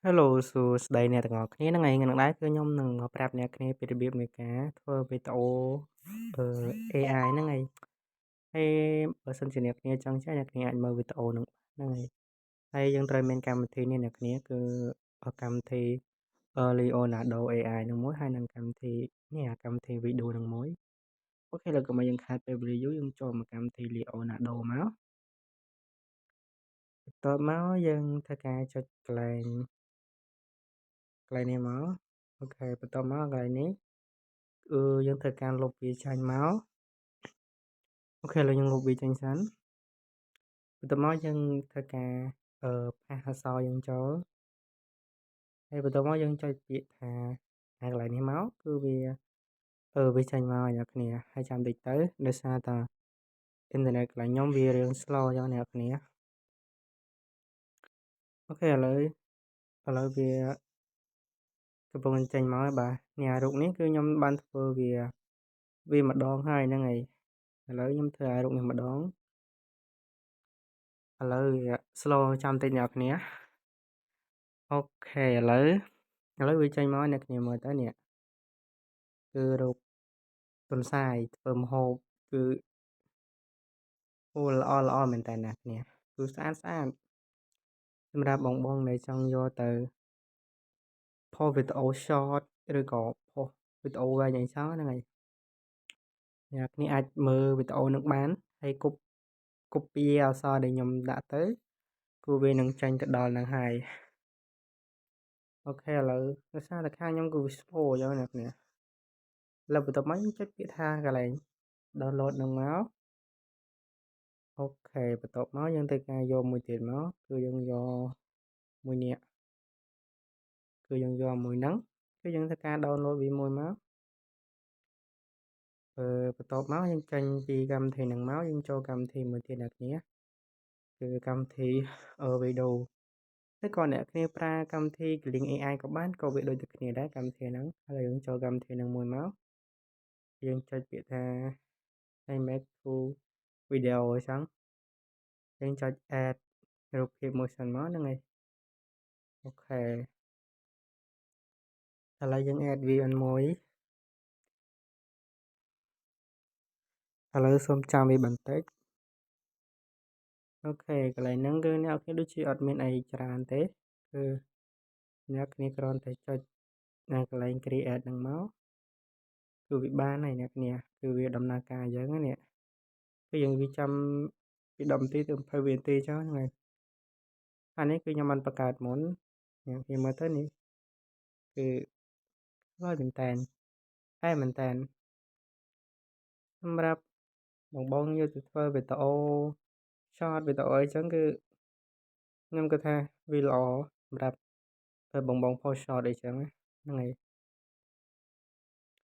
Hello សួស្តីអ្នកទាំងអស់គ្នាហ្នឹងហើយថ្ងៃនេះដែរគឺខ្ញុំនឹងមកប្រាប់អ្នកគ្នាពីរបៀបនៃការធ្វើវីដេអូAI ហ្នឹងហើយហើយបើសិនជាអ្នកគ្នាចង់ចេះអ្នកគ្នាអាចមើលវីដេអូហ្នឹងហ្នឹងហើយយើងត្រូវមានកម្មវិធីនេះអ្នកគ្នាគឺកម្មវិធី Leonardo AI ហ្នឹងមួយហើយនិងកម្មវិធីនេះកម្មវិធីវីដេអូហ្នឹងមួយអូខេឥឡូវកុំឲ្យយើងខាតពេលវេលាយូរយើងចូលមកកម្មវិធី Leonardo មកបន្ទាប់មកយើងធ្វើការចុចកន្លែងនេះមកអូខេបន្ទាប់មកកន្លែងនេះយើងត្រូវការលុបវាចេញមកអូខេឥឡូវយើងលុបវាចេញសិនបន្ទាប់មកយើងធ្វើការផាសអក្សរយើងចូលហើយបន្ទាប់មកយើងចុចពាក្យថាកន្លែងនេះមកគឺវាចេញមកអ្នកគ្នាហើយចាំតិចទៅដោយសារតែអ៊ីនធឺណិតកន្លែងខ្ញុំវារឿង slow អញ្ចឹងអ្នកគ្នាអូខេឥឡូវវាកំពុងចេញមកហើយបាទនេះរូបនេះគឺខ្ញុំបានធ្វើវាម្ដងហើយហ្នឹងហើយឥឡូវខ្ញុំធ្វើឲ្យរូបនេះម្ដងឥឡូវវា slow ចាំតិចអ្នកគ្នាអូខេឥឡូវវាចេញមកអ្នកគ្នាមើលទៅនេះគឺរូបទន្សាយធ្វើម្ហូបគឺអូល្អមែនតើអ្នកគ្នាគឺស្អាតសម្រាប់បងដែលចង់យកទៅផុសវីដេអូ short ឬក៏ផុសវីដេអូវែងអីចឹងហ្នឹងហើយអ្នកគ្នាអាចមើលវីដេអូនឹងបានហើយកុប copy អក្សរដែលខ្ញុំដាក់ទៅគឺវានឹងចេញទៅដល់ហ្នឹងហើយអូខេឥឡូវដោយសារតែខាងខ្ញុំគឺវា slow អញ្ចឹងអ្នកគ្នាឥឡូវបន្ទាប់មកយើងចុចពាក្យថាកន្លែង download ហ្នឹងមកអូខេបន្ទាប់មកយើងត្រូវការយកមួយទៀតមកគឺយើងយកមួយនេះគឺយើងយកមួយហ្នឹងគឺយើងធ្វើការ download វាមួយមកបន្ទាប់មកយើងចេញពីកម្មវិធីហ្នឹងមកយើងចូលកម្មវិធីមួយទៀតអ្នកគ្នាគឺកម្មវិធីវីដេអូឬក៏អ្នកគ្នាប្រើកម្មវិធី Kling AI ក៏បានក៏វាដូចតែគ្នាដែរកម្មវិធីហ្នឹងហើយយើងចូលកម្មវិធីហ្នឹងមួយមកយើងចុចពាក្យថា image to video អញ្ចឹងយើងចុច add រូបភាពមួយសិនមកហ្នឹងហើយអូខេឥឡូវយើង add វាមួយឥឡូវសូមចាំវាបន្តិចអូខេកន្លែងហ្នឹងគឺអ្នកគ្នាដូចជាអត់មានអីច្រើនទេគឺអ្នកគ្នាគ្រាន់តែចុចកន្លែង create ហ្នឹងមកគឺវាបានហើយអ្នកគ្នាគឺវាដំណើរការអញ្ចឹងណាគឺយើងវាចាំពី10នាទីទៅ20វិនាទីចឹងហ្នឹងហើយអានេះគឺខ្ញុំបានបង្កើតមុនអ្នកគ្នាមើលទៅនេះគឺល្អមែនតើមែនតើសម្រាប់បងយកទៅធ្វើវីដេអូ short វីដេអូអីចឹងគឺខ្ញុំគិតថាវាល្អសម្រាប់បង post short អីចឹងហ្នឹងហើយ